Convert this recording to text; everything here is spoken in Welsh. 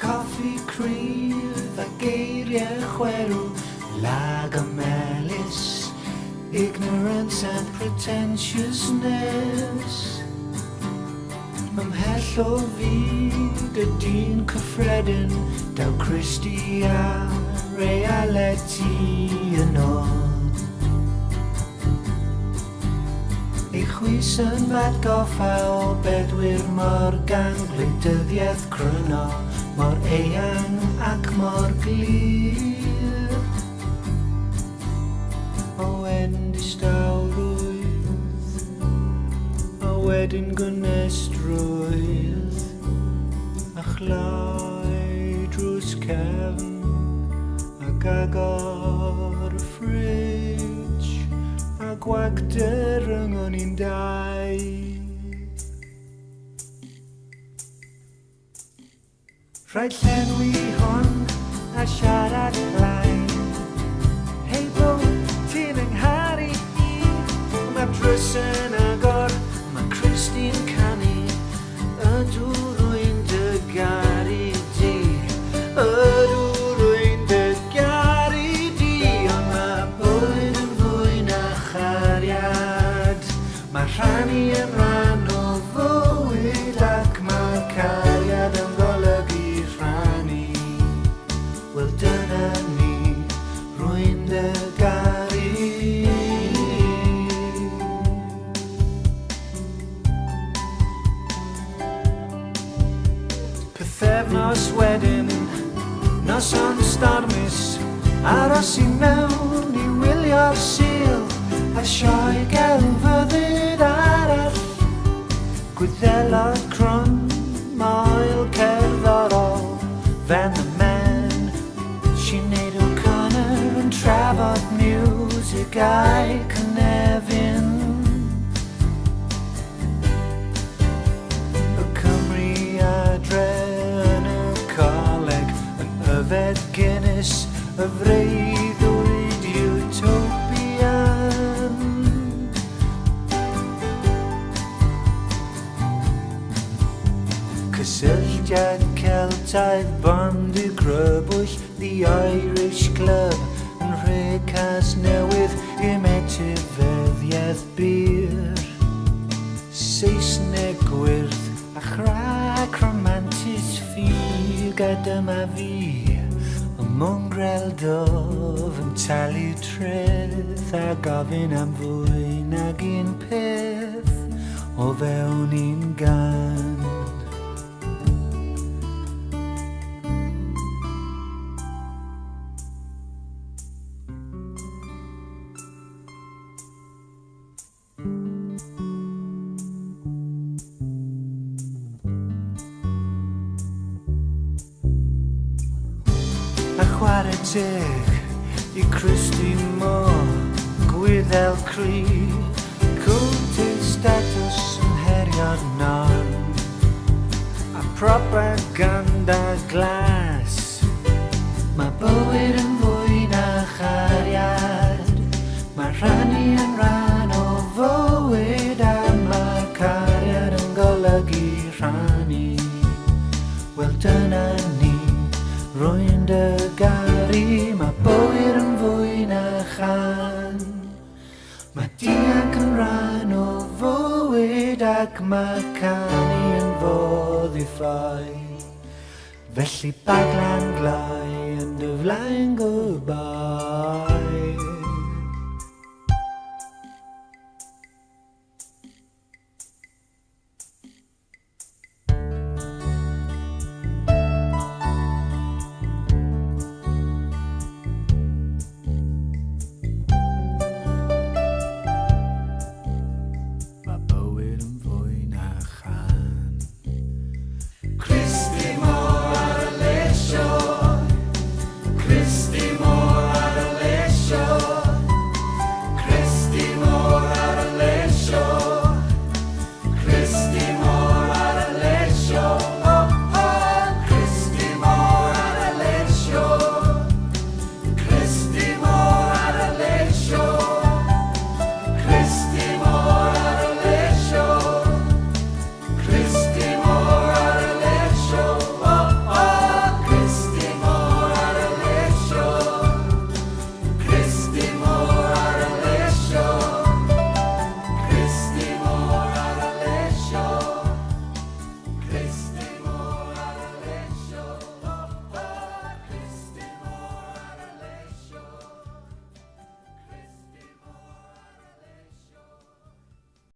coffi cryf a geiriau chwerw, lag a melys, ignorance and pretentiousness. Ymhell o fyd y dyn cyffredin, daw Christi a reality yno. Ei chwys yn atgoffa o bedwyr mor gan gwleidyddiaeth cryno, mor eang ac mor glir. O endistawrwydd, a wedyn gynestrwydd, a chlai drws cefn, ac agor y ffridge, a gwagder yng ni'n dau. Rhaid llenwi hon a siarad blaen. Hei bo, ti'n yngharu i, mae drws yn agor, mae Christi'n canu, ydw rwy'n dy garu di, ydw rwy'n dy garu di, ond mae bwyd yn fwy na chariad, mae rhannu yn rhan o fywyd ac mae cariad yn golygu rhannu. Wel dyna ni, rwy'n dy garu. Pythefnos wedyn, noson stormus, aros i mewn i wylio'r sul, a sioe gelfyddyd arall, Gwyddelod crwn, moel cerddorol, Van the Man, Sinead O'Connor yn trafod music a'i cynefin. Y Cymru adre yn y coleg, yn yfed Guinness, y freuddwyd utopian. Cysylltiad Celtaidd bond y grybwyll, The Irish Club, yn rhecas newydd i'm etifeddiaeth byr. Saesneg gwyrdd a chrac romantis ffug a dyma fi, y mongrel dof yn talu treth a gofyn am fwy nag un peth o fewn un gan. A chwarae teg i Christi Moore, Gwyddel Crif, cwltydd statws yn herio'r norm, a propaganda glas. Mae bywyd yn fwy na chariad, mae rhannu yn rhan o fywyd, a mae cariad yn golygu rhannu. Wel dyna ni, rwy'n dy garu, mae bywyd yn fwy na chan. Mae dianc yn rhan o fywyd ac mae canu yn fodd i ffoi. Felly baglan gloi yn dy flaen go